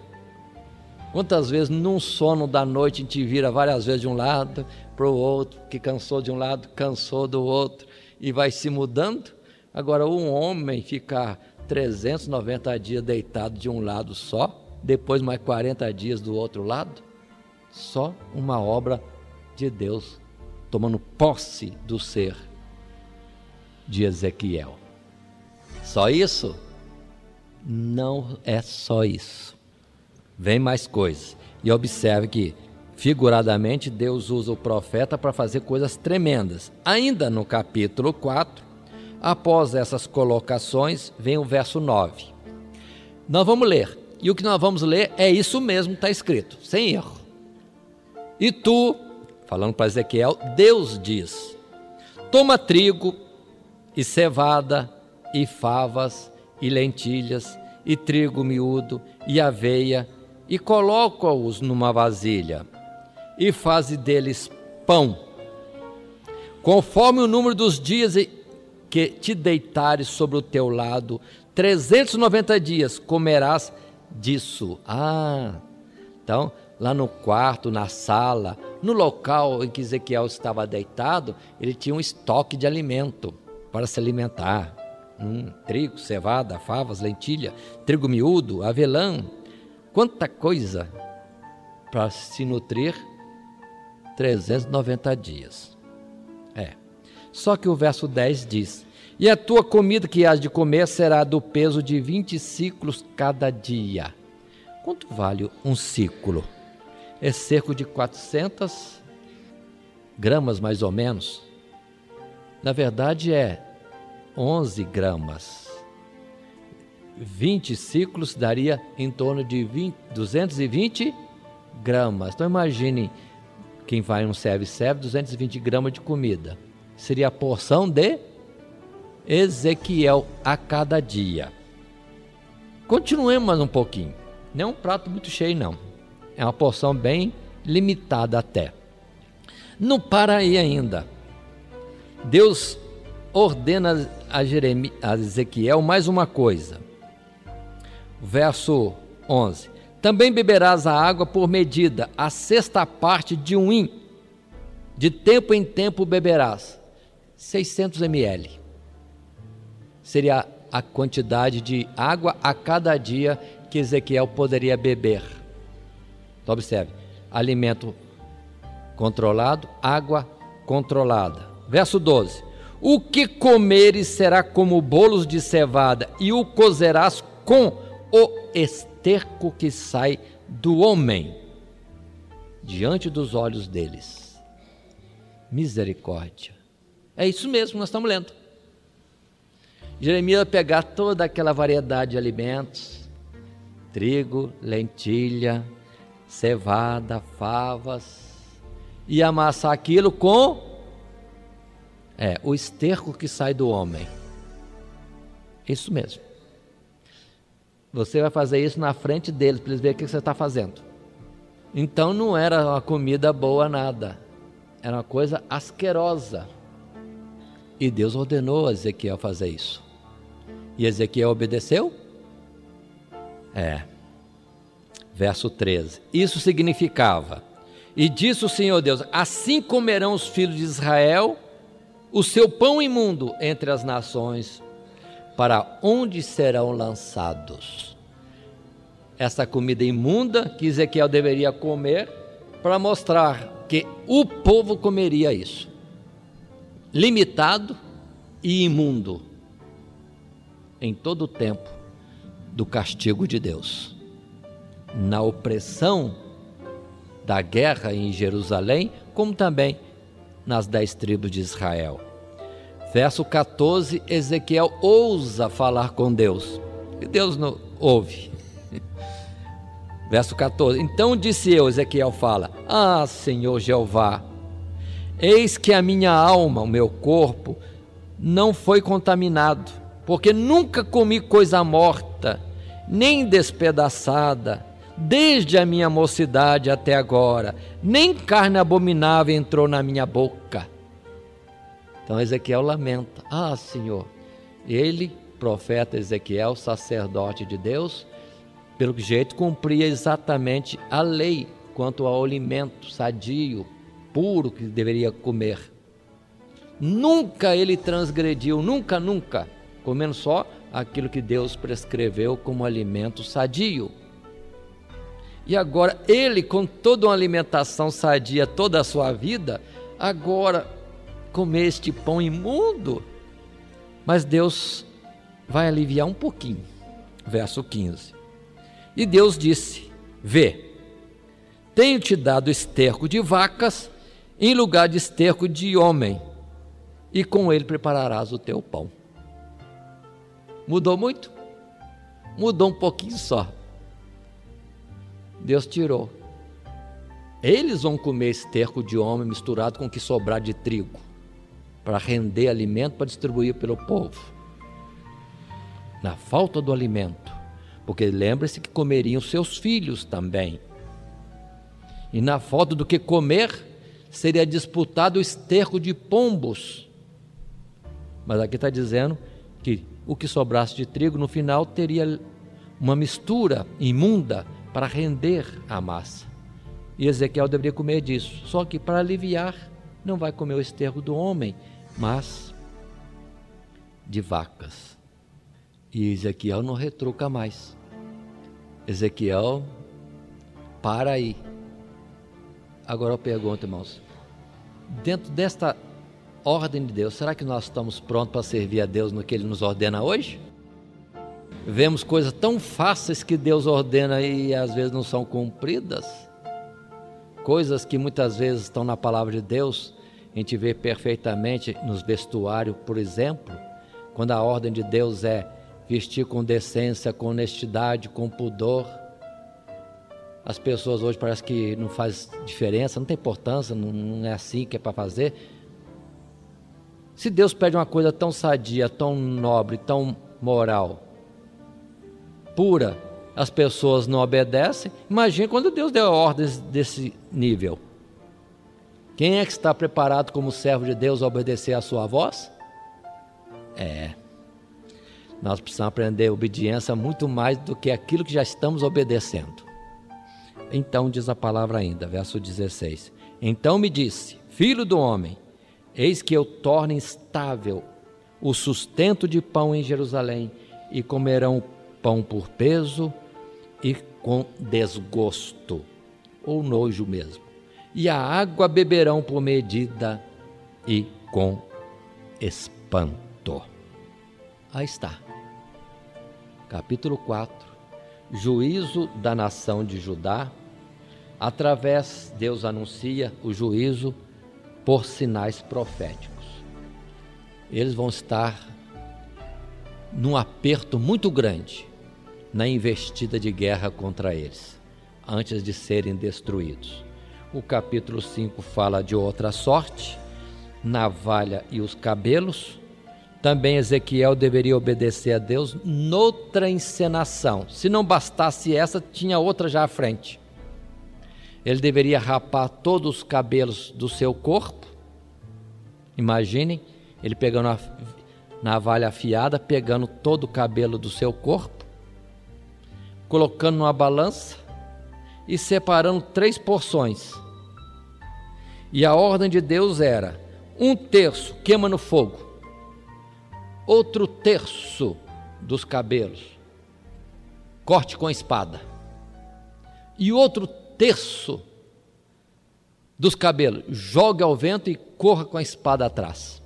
S2: Quantas vezes num sono da noite a gente vira várias vezes de um lado para o outro, que cansou de um lado, cansou do outro, e vai se mudando? Agora, um homem ficar 390 dias deitado de um lado só, depois mais 40 dias do outro lado, só uma obra de Deus tomando posse do ser de Ezequiel. só isso? Não é só isso. Vem mais coisas. E observe que, figuradamente, Deus usa o profeta para fazer coisas tremendas. Ainda no capítulo 4, após essas colocações, vem o verso 9. Nós vamos ler. E o que nós vamos ler é isso mesmo que está escrito, sem erro. E tu, falando para Ezequiel, Deus diz: toma trigo e cevada e favas e lentilhas e trigo miúdo e aveia e coloca-os numa vasilha e faze deles pão, conforme o número dos dias que te deitares sobre o teu lado, 390 dias comerás disso. Então, lá no quarto, na sala, no local em que Ezequiel estava deitado, ele tinha um estoque de alimento para se alimentar. Trigo, cevada, favas, lentilha, trigo miúdo, avelã, quanta coisa para se nutrir 390 dias. Só que o verso 10 diz: e a tua comida que hás de comer será do peso de 20 ciclos cada dia. Quanto vale um ciclo? É cerca de 400 gramas mais ou menos. Na verdade é 11 gramas. 20 ciclos daria em torno de 220 gramas. Então imagine quem vai em um serve-serve, 220 gramas de comida. Seria a porção de Ezequiel a cada dia. Continuemos mais um pouquinho. Não é um prato muito cheio, não. É uma porção bem limitada até. Não para aí ainda. Deus ordena a Ezequiel mais uma coisa. Verso 11. Também beberás a água por medida, a sexta parte de um hin. De tempo em tempo beberás. 600 ml. Seria a quantidade de água a cada dia que Ezequiel poderia beber. Então, observe, alimento controlado, água controlada. Verso 12: o que comeres será como bolos de cevada, e o cozerás com o esterco que sai do homem, diante dos olhos deles. Misericórdia. É isso mesmo que nós estamos lendo. Jeremias vai pegar toda aquela variedade de alimentos, trigo, lentilha, cevada, favas, e amassar aquilo com o esterco que sai do homem. Isso mesmo. Você vai fazer isso na frente deles, para eles verem o que você está fazendo. Então não era uma comida boa nada, era uma coisa asquerosa. E Deus ordenou a Ezequiel fazer isso. E Ezequiel obedeceu? Verso 13. Isso significava: e disse o Senhor Deus: assim comerão os filhos de Israel o seu pão imundo entre as nações, para onde serão lançados. Essa comida imunda que Ezequiel deveria comer, para mostrar que o povo comeria isso. Limitado e imundo, em todo o tempo do castigo de Deus, na opressão da guerra em Jerusalém, como também nas 10 tribos de Israel. Verso 14, Ezequiel ousa falar com Deus, e Deus não ouve. Verso 14, então disse eu, Ezequiel fala: Senhor Jeová, eis que a minha alma, o meu corpo, não foi contaminado, porque nunca comi coisa morta, nem despedaçada, desde a minha mocidade até agora, nem carne abominável entrou na minha boca. Então Ezequiel lamenta: Senhor. Ele, profeta Ezequiel, sacerdote de Deus, pelo jeito cumpria exatamente a lei quanto ao alimento sadio, puro que deveria comer. Nunca ele transgrediu, nunca, comendo só aquilo que Deus prescreveu como alimento sadio. E agora ele, com toda uma alimentação sadia toda a sua vida, agora comer este pão imundo. Mas Deus vai aliviar um pouquinho. Verso 15. E Deus disse: vê, tenho te dado esterco de vacas em lugar de esterco de homem, e com ele prepararás o teu pão. Mudou muito? Mudou um pouquinho só. Deus tirou. Eles vão comer esterco de homem misturado com o que sobrar de trigo, para render alimento para distribuir pelo povo. Na falta do alimento, porque lembre-se que comeriam seus filhos também. E na falta do que comer, seria disputado o esterco de pombos. Mas aqui está dizendo que o que sobrasse de trigo no final teria uma mistura imunda para render a massa. E Ezequiel deveria comer disso. Só que para aliviar, não vai comer o esterco do homem, mas de vacas. E Ezequiel não retruca mais. Ezequiel, para aí. Agora eu pergunto, irmãos, dentro desta ordem de Deus, será que nós estamos prontos para servir a Deus no que Ele nos ordena hoje? Vemos coisas tão fáceis que Deus ordena e às vezes não são cumpridas. Coisas que muitas vezes estão na palavra de Deus, a gente vê perfeitamente nos vestuários, por exemplo, quando a ordem de Deus é vestir com decência, com honestidade, com pudor. As pessoas hoje parece que não faz diferença, não tem importância, não é assim que é para fazer. Se Deus pede uma coisa tão sadia, tão nobre, tão moral, pura, as pessoas não obedecem, imagine quando Deus deu ordens desse nível. Quem é que está preparado como servo de Deus a obedecer a sua voz? Nós precisamos aprender obediência muito mais do que aquilo que já estamos obedecendo. Então diz a palavra ainda, verso 16. Então me disse: filho do homem, eis que eu torno instável o sustento de pão em Jerusalém, e comerão pão por peso e com desgosto, ou nojo mesmo, e a água beberão por medida e com espanto. Aí está, capítulo 4, juízo da nação de Judá. Através, Deus anuncia o juízo por sinais proféticos. Eles vão estar num aperto muito grande na investida de guerra contra eles, antes de serem destruídos. O capítulo 5 fala de outra sorte, navalha e os cabelos. Também Ezequiel deveria obedecer a Deus noutra encenação. Se não bastasse essa, tinha outra já à frente. Ele deveria rapar todos os cabelos do seu corpo. Imaginem, ele pegando a navalha afiada, pegando todo o cabelo do seu corpo, colocando numa balança e separando 3 porções. E a ordem de Deus era: 1/3 queima no fogo, outro terço dos cabelos corte com espada, e outro terço dos cabelos jogue ao vento e corra com a espada atrás.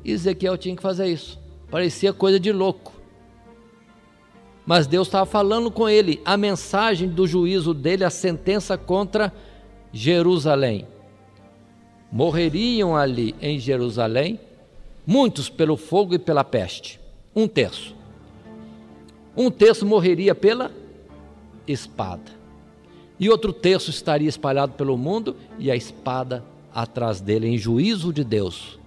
S2: Ezequiel tinha que fazer isso. Parecia coisa de louco, mas Deus estava falando com ele. A mensagem do juízo dele, a sentença contra Jerusalém: morreriam ali em Jerusalém muitos pelo fogo e pela peste. 1/3. 1/3 morreria pela espada, e outro terço estaria espalhado pelo mundo, e a espada atrás dele, em juízo de Deus.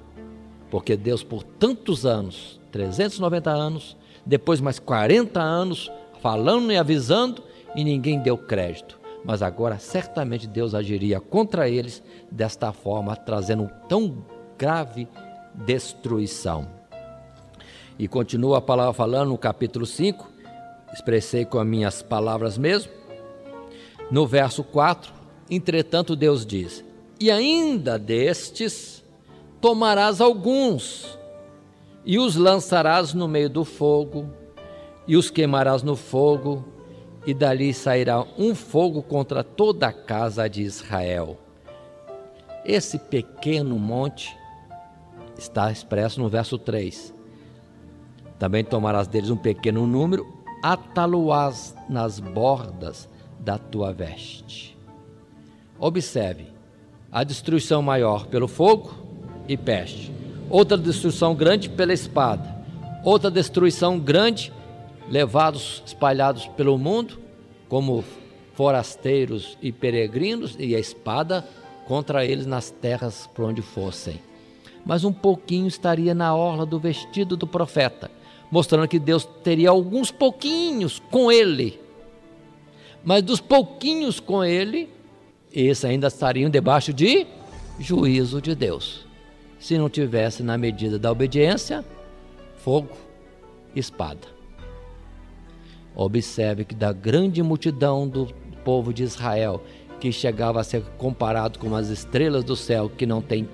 S2: Porque Deus, por tantos anos, 390 anos, depois mais 40 anos, falando e avisando, e ninguém deu crédito. Mas agora, certamente, Deus agiria contra eles desta forma, trazendo tão grave destruição. E continua a palavra falando no capítulo 5, expressei com as minhas palavras mesmo. No verso 4, entretanto Deus diz: e ainda destes tomarás alguns, e os lançarás no meio do fogo, e os queimarás no fogo, e dali sairá um fogo contra toda a casa de Israel. Esse pequeno monte está expresso no verso 3. Também tomarás deles um pequeno número, atá-lo-ás nas bordas da tua veste. Observe, a destruição maior pelo fogo e peste, outra destruição grande pela espada, outra destruição grande, levados, espalhados pelo mundo, como forasteiros e peregrinos, e a espada contra eles nas terras por onde fossem. Mas um pouquinho estaria na orla do vestido do profeta, mostrando que Deus teria alguns pouquinhos com ele. Mas dos pouquinhos com ele, esses ainda estariam debaixo de juízo de Deus. Se não tivesse na medida da obediência, fogo, espada. Observe que da grande multidão do povo de Israel, que chegava a ser comparado com as estrelas do céu, que não tem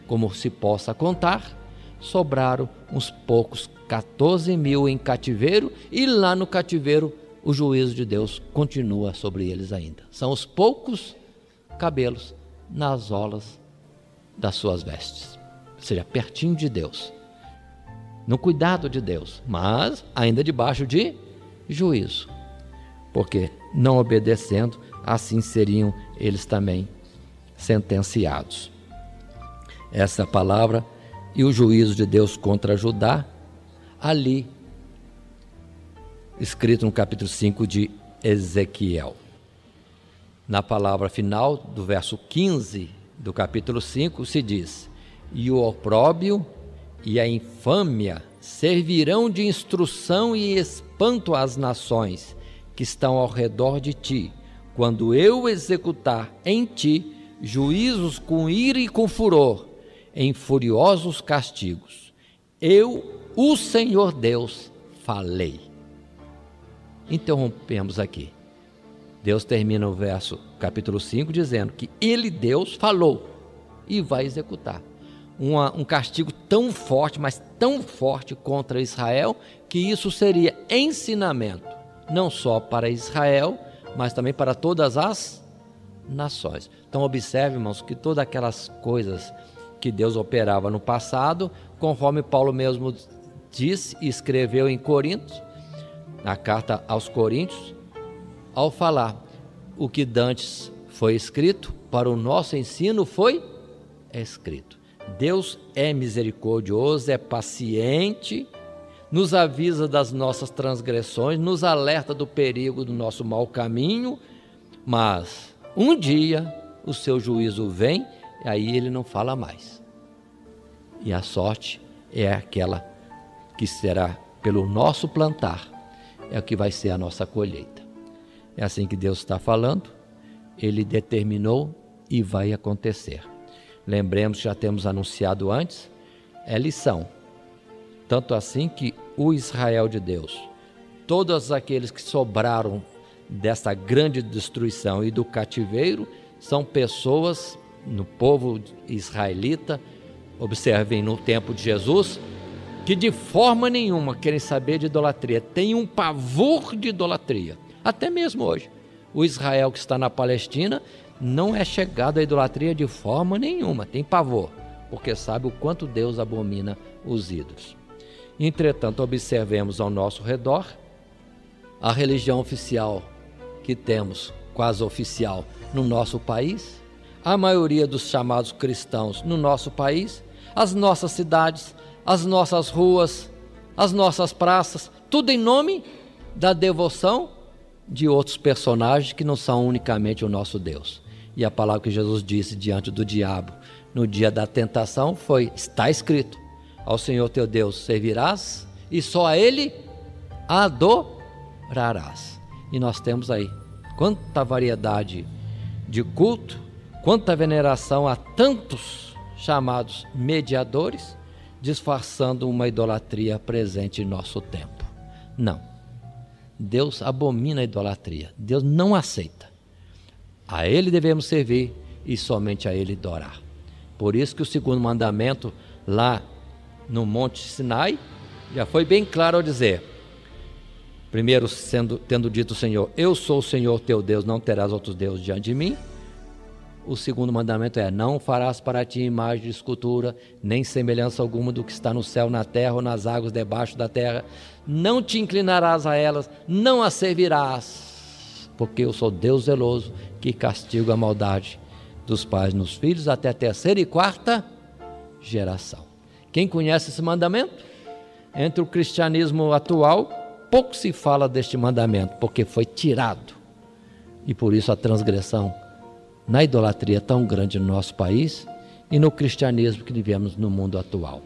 S2: como se possa contar, sobraram uns poucos, 14.000 em cativeiro, e lá no cativeiro o juízo de Deus continua sobre eles ainda. São os poucos cabelos nas olas das suas vestes, ou seja, pertinho de Deus, no cuidado de Deus, mas ainda debaixo de juízo, porque não obedecendo, assim seriam eles também sentenciados. Essa palavra e o juízo de Deus contra Judá, ali escrito no capítulo 5 de Ezequiel. Na palavra final do verso 15 do capítulo 5 se diz: e o opróbrio e a infâmia servirão de instrução e espanto às nações que estão ao redor de ti, quando eu executar em ti juízos com ira e com furor, em furiosos castigos. Eu, o Senhor Deus, falei. Interrompemos aqui. Deus termina o verso, capítulo 5, dizendo que Ele, Deus, falou e vai executar. Um castigo tão forte, mas tão forte contra Israel, que isso seria ensinamento, não só para Israel, mas também para todas as nações. Então observe, irmãos, que todas aquelas coisas que Deus operava no passado, conforme Paulo mesmo disse e escreveu em Coríntios, na carta aos Coríntios, ao falar o que dantes foi escrito, para o nosso ensino foi escrito. Deus é misericordioso, é paciente, nos avisa das nossas transgressões, nos alerta do perigo do nosso mau caminho, mas um dia o seu juízo vem e aí ele não fala mais. E a sorte é aquela que será pelo nosso plantar, é o que vai ser a nossa colheita. É assim que Deus está falando, Ele determinou e vai acontecer. Lembremos que já temos anunciado antes, é lição. Tanto assim que o Israel de Deus, todos aqueles que sobraram dessa grande destruição e do cativeiro, são pessoas no povo israelita, observem no tempo de Jesus, que de forma nenhuma querem saber de idolatria, tem um pavor de idolatria. Até mesmo hoje, o Israel que está na Palestina não é chegado à idolatria de forma nenhuma, tem pavor, porque sabe o quanto Deus abomina os ídolos. Entretanto, observemos ao nosso redor a religião oficial que temos, quase oficial, no nosso país, a maioria dos chamados cristãos no nosso país, as nossas cidades, as nossas ruas, as nossas praças, tudo em nome da devoção de outros personagens que não são unicamente o nosso Deus. E a palavra que Jesus disse diante do diabo no dia da tentação foi: está escrito, ao Senhor teu Deus servirás e só a Ele adorarás. E nós temos aí quanta variedade de culto, quanta veneração a tantos chamados mediadores, disfarçando uma idolatria presente em nosso tempo. Não, Deus abomina a idolatria, Deus não aceita. A Ele devemos servir e somente a Ele adorar. Por isso que o segundo mandamento lá no Monte Sinai já foi bem claro ao dizer: primeiro, tendo dito o Senhor, eu sou o Senhor teu Deus, não terás outros deuses diante de mim. O segundo mandamento é: não farás para ti imagem de escultura, nem semelhança alguma do que está no céu, na terra ou nas águas debaixo da terra. Não te inclinarás a elas, não as servirás, porque eu sou Deus zeloso, que castigo a maldade dos pais nos filhos até a terceira e quarta geração. Quem conhece esse mandamento? Entre o cristianismo atual, pouco se fala deste mandamento, porque foi tirado. E por isso a transgressão na idolatria tão grande no nosso país e no cristianismo que vivemos no mundo atual.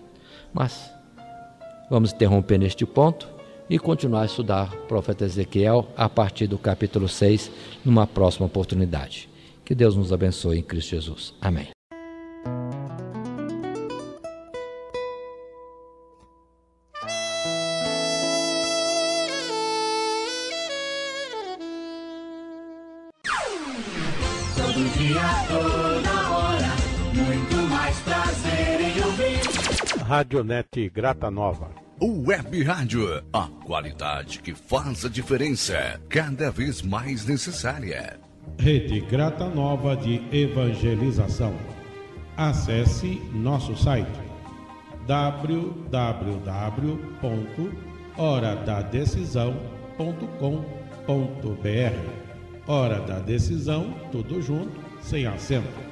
S2: Mas vamos interromper neste ponto e continuar a estudar o profeta Ezequiel a partir do capítulo 6, numa próxima oportunidade. Que Deus nos abençoe em Cristo Jesus. Amém.
S3: Todo dia, toda hora, muito mais prazer em ouvir.
S1: Radionete Grata Nova.
S4: Web Rádio, a qualidade que faz a diferença, cada vez mais necessária.
S5: Rede Grata Nova de Evangelização. Acesse nosso site www.horadadecisão.com.br. Hora da Decisão, tudo junto, sem acento.